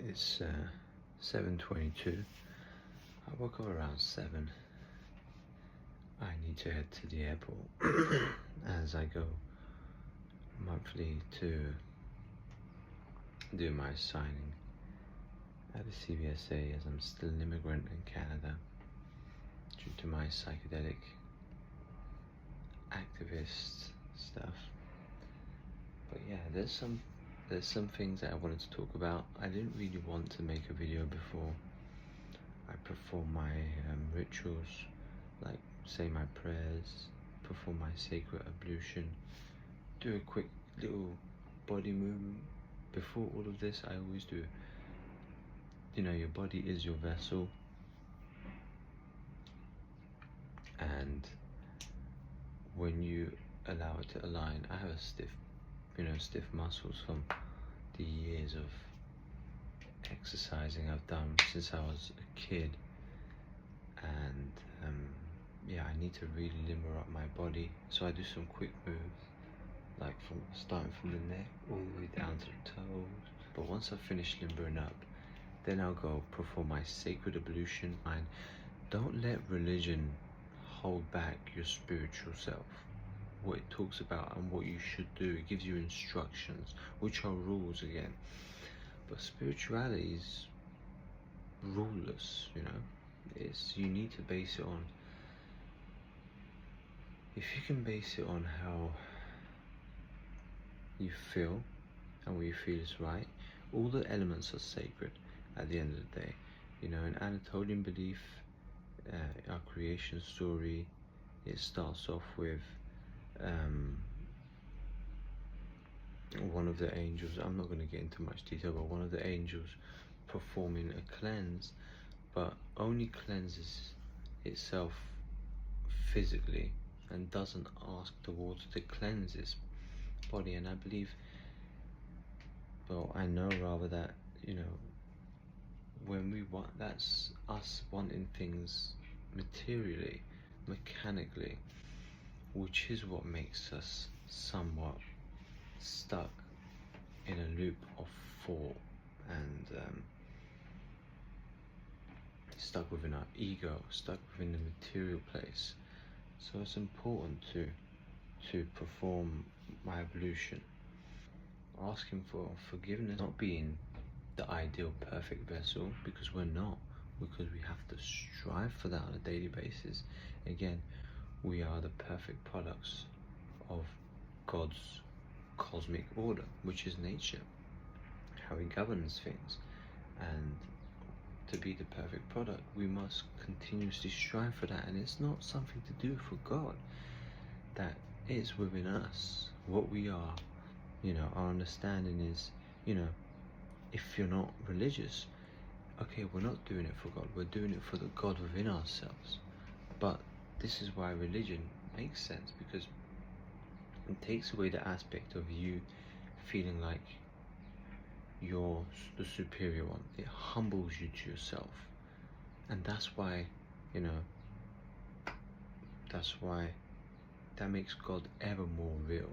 It's 7:22. I woke up around 7. I need to head to the airport as I go monthly to do my signing at the CBSA, as I'm still an immigrant in Canada due to my psychedelic activist stuff. But yeah, there's some things that I wanted to talk about. I didn't really want to make a video before I perform my rituals, like say my prayers, perform my sacred ablution, do a quick little body movement. Before all of this, I always do, your body is your vessel, and when you allow it to align, I have a stiff muscles from the years of exercising I've done since I was a kid, and yeah, I need to really limber up my body. So I do some quick moves, like starting from the neck all the way down to the toes. But once I've finished limbering up, then I'll go perform my sacred ablution. And don't let religion hold back your spiritual self. What it talks about and what you should do, it gives you instructions, which are rules again. But spirituality is ruleless, you need to base it on, if you can base it on how you feel and what you feel is right. All the elements are sacred at the end of the day. In Anatolian belief, our creation story, it starts off with one of the angels, I'm not going to get into much detail, but one of the angels performing a cleanse, but only cleanses itself physically and doesn't ask the water to cleanse its body. And I believe, I know rather that, when we want, that's us wanting things materially, mechanically, which is what makes us somewhat stuck in a loop of thought and stuck within our ego, stuck within the material place. So it's important to perform my ablution, asking for forgiveness, not being the ideal perfect vessel, because we're not, because we have to strive for that on a daily basis. Again, we are the perfect products of God's cosmic order, which is nature, how he governs things. And to be the perfect product, we must continuously strive for that. And it's not something to do for God, that is within us, what we are. Our understanding is, if you're not religious, okay, we're not doing it for God, we're doing it for the God within ourselves. But this is why religion makes sense, because it takes away the aspect of you feeling like you're the superior one. It humbles you to yourself. And that's why, that makes God ever more real.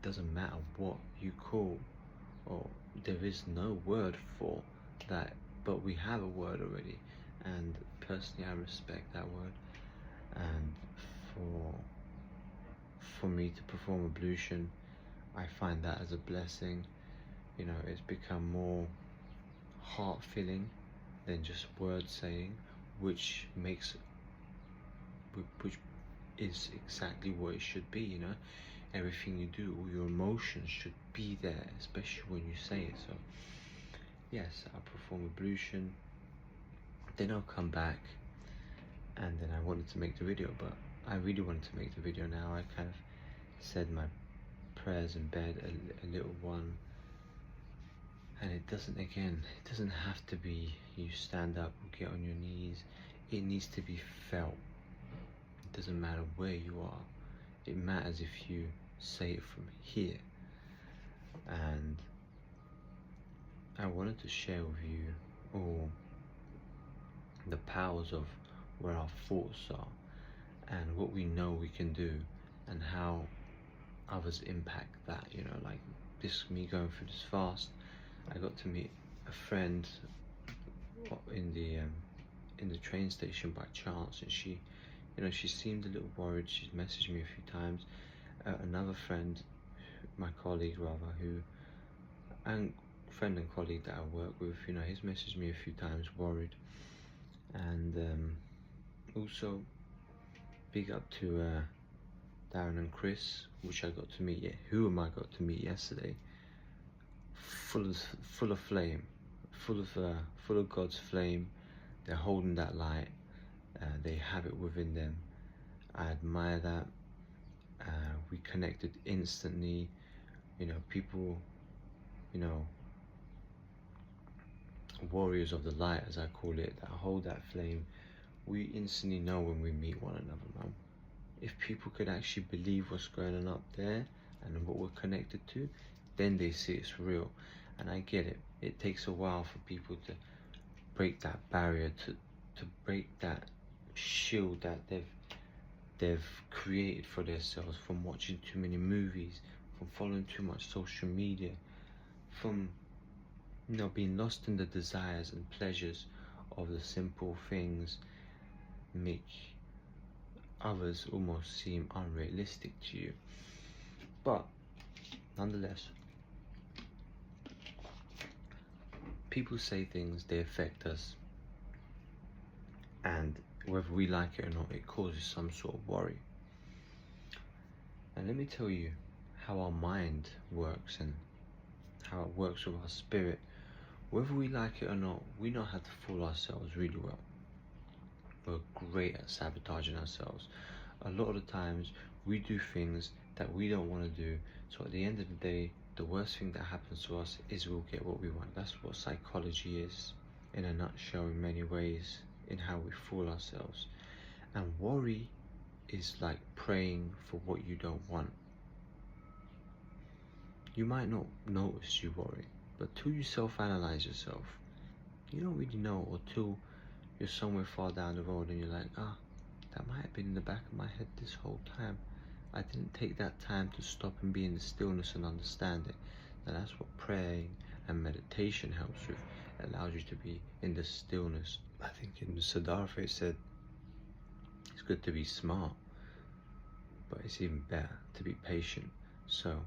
Doesn't matter what you call, or there is no word for that, but we have a word already. And personally, I respect that word. And for me to perform ablution, I find that as a blessing. It's become more heart filling than just word saying, which is exactly what it should be. Everything you do, all your emotions should be there, especially when you say it. So yes, I'll perform ablution, then I'll come back, and then I wanted to make the video, but I really wanted to make the video now. I kind of said my prayers in bed, a little one, and it doesn't have to be you stand up or get on your knees. It needs to be felt. It doesn't matter where you are, it matters if you say it from here. And I wanted to share with you all the powers of where our thoughts are and what we know we can do, and how others impact that. Like this, me going through this fast, I got to meet a friend in the train station by chance, and she, she seemed a little worried. She's messaged me a few times. Another friend, my colleague rather, friend and colleague that I work with, he's messaged me a few times, worried. And also, big up to Darren and Chris, which I got to meet I got to meet yesterday. Full of flame, full of God's flame. They're holding that light. They have it within them. I admire that. We connected instantly. People, warriors of the light, as I call it, that hold that flame. We instantly know when we meet one another, man. If people could actually believe what's going on up there and what we're connected to, then they see it's real. And I get it. It takes a while for people to break that barrier, to break that shield that they've created for themselves from watching too many movies, from following too much social media, from being lost in the desires and pleasures of the simple things, make others almost seem unrealistic to you. But nonetheless, people say things, they affect us, and whether we like it or not, it causes some sort of worry. And let me tell you how our mind works and how it works with our spirit. Whether we like it or not, we know how to fool ourselves really well. We're great at sabotaging ourselves. A lot of the times we do things that we don't want to do, so at the end of the day, the worst thing that happens to us is we'll get what we want. That's what psychology is in a nutshell, in many ways, in how we fool ourselves. And worry is like praying for what you don't want. You might not notice you worry, but till you self-analyze yourself, you don't really know, or till you're somewhere far down the road and you're like, that might have been in the back of my head this whole time. I didn't take that time to stop and be in the stillness and understand it. And that's what praying and meditation helps with. It allows you to be in the stillness. I think in Siddhartha it said, it's good to be smart, but it's even better to be patient. So,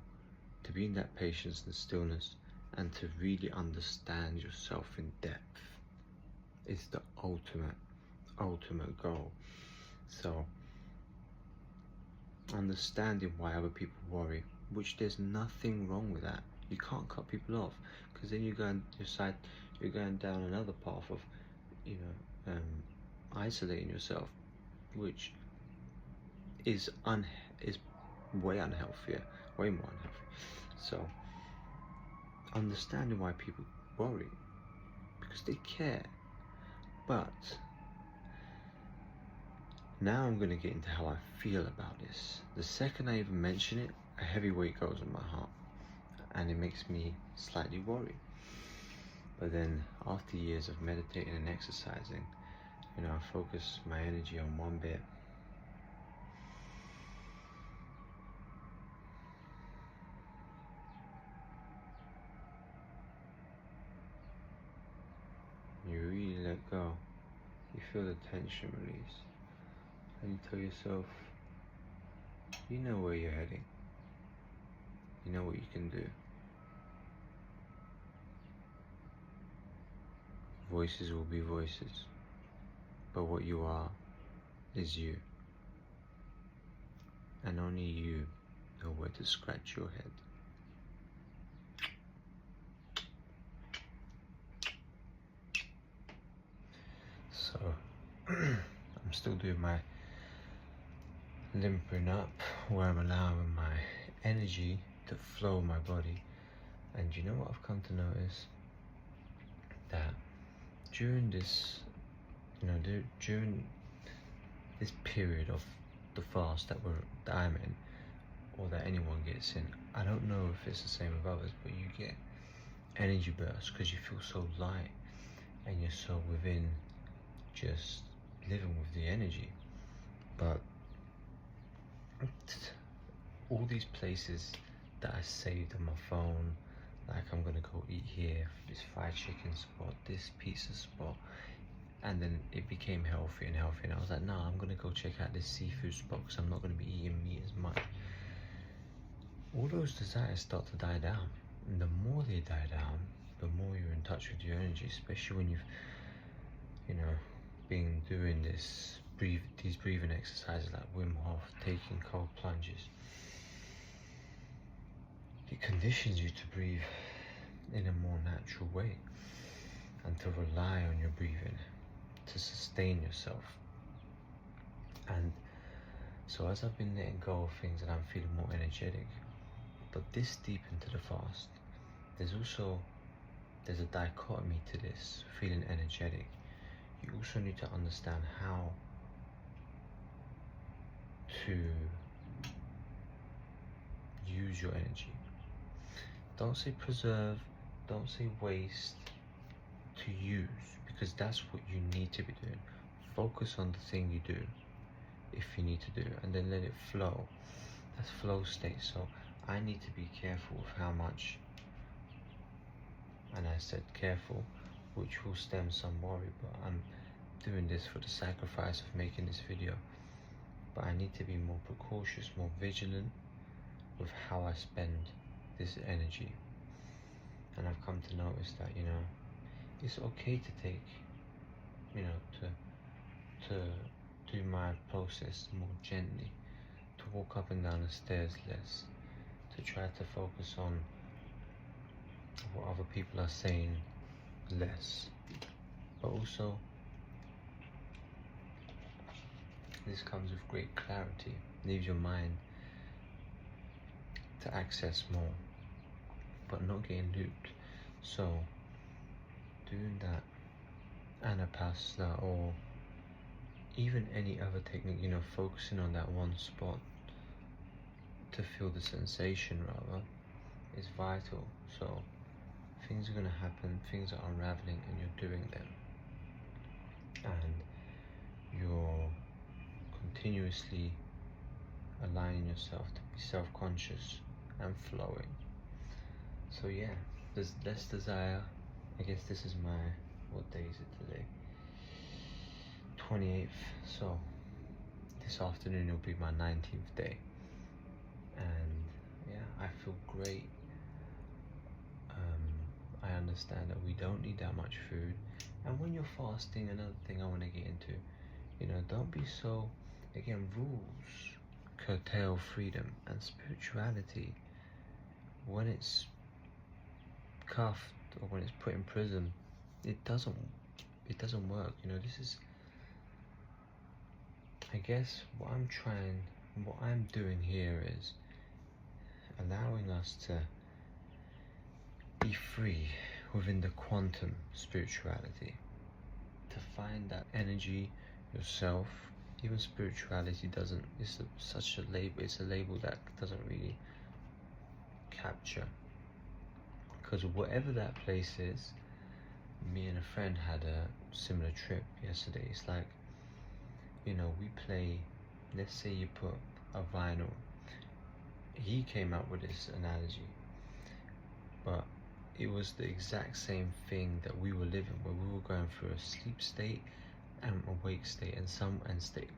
to be in that patience and stillness, and to really understand yourself in depth, is the ultimate goal. So, understanding why other people worry, which there's nothing wrong with that. You can't cut people off, because then you're going down another path of, isolating yourself, which is way unhealthier, way more unhealthy. So, understanding why people worry, because they care. But now I'm going to get into how I feel about this. The second I even mention it, a heavy weight goes on my heart, and it makes me slightly worried. But then after years of meditating and exercising, I focus my energy on one bit. You really let go. You feel the tension release. And you tell yourself, you know where you're heading. You know what you can do. Voices will be voices, but what you are is you. And only you know where to scratch your head. So, I'm still doing my limping up, where I'm allowing my energy to flow my body. And you know what I've come to notice? That during this, during this period of the fast that I'm in, or that anyone gets in, I don't know if it's the same with others, but you get energy bursts because you feel so light and you're so within just living with the energy. But all these places that I saved on my phone, Like, I'm gonna go eat here, this fried chicken spot, this pizza spot, and then it became healthy and healthy, and I was like, no, I'm gonna go check out this seafood spot because I'm not gonna be eating meat as much. All those desires start to die down, and the more they die down, the more you're in touch with your energy, especially when you've, been doing these breathing exercises like Wim Hof, taking cold plunges. It conditions you to breathe in a more natural way and to rely on your breathing to sustain yourself. And so as I've been letting go of things and I'm feeling more energetic, but this deep into the fast, there's a dichotomy to this, feeling energetic. You also need to understand how to use your energy. Don't say preserve, don't say waste, to use, because that's what you need to be doing. Focus on the thing you do, if you need to do, and then let it flow. That's flow state. So I need to be careful with how much, and I said careful, which will stem some worry, but I'm doing this for the sacrifice of making this video. But I need to be more precautious, more vigilant with how I spend this energy. And I've come to notice that, it's okay to take, to do my process more gently, to walk up and down the stairs less, to try to focus on what other people are saying less. But also, this comes with great clarity, leaves your mind to access more, but not getting looped. So doing that anapasana, or even any other technique, focusing on that one spot to feel the sensation rather, is vital. So things are going to happen, things are unraveling, and you're doing them, and you're continuously aligning yourself to be self-conscious and flowing. So yeah, there's less desire. I guess this is what day is it today? 28th. So this afternoon will be my 19th day, and yeah, I feel great. I understand that we don't need that much food, and when you're fasting, another thing I want to get into, don't be so, again, rules curtail freedom, and spirituality, when it's cuffed or when it's put in prison, it doesn't work. This is, I guess, what I'm doing here is allowing us to be free within the quantum spirituality, to find that energy yourself. Even spirituality it's such a label, it's a label that doesn't really capture, because whatever that place is, me and a friend had a similar trip yesterday. It's like, we play, let's say you put a vinyl, he came up with this analogy, but it was the exact same thing that we were living, where we were going through a sleep state and awake state, and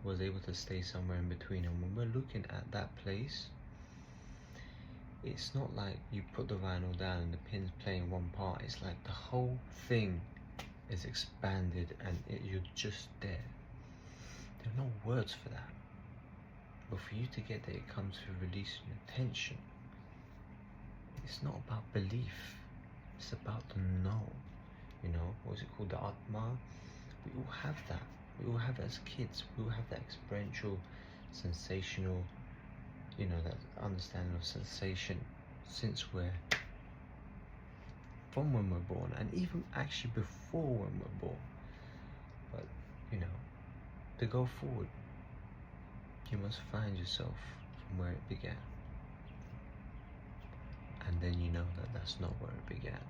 was able to stay somewhere in between. And when we're looking at that place, it's not like you put the vinyl down and the pin's playing one part. It's like the whole thing is expanded, and you're just there. There are no words for that, but for you to get there, it comes through releasing your tension. It's not about belief, it's about the know. What's it called, the Atma? We all have that. We all have it as kids. We all have that experiential, sensational, that understanding of sensation since from when we're born, and even actually before when we're born. But to go forward, you must find yourself from where it began, and then that that's not where it began.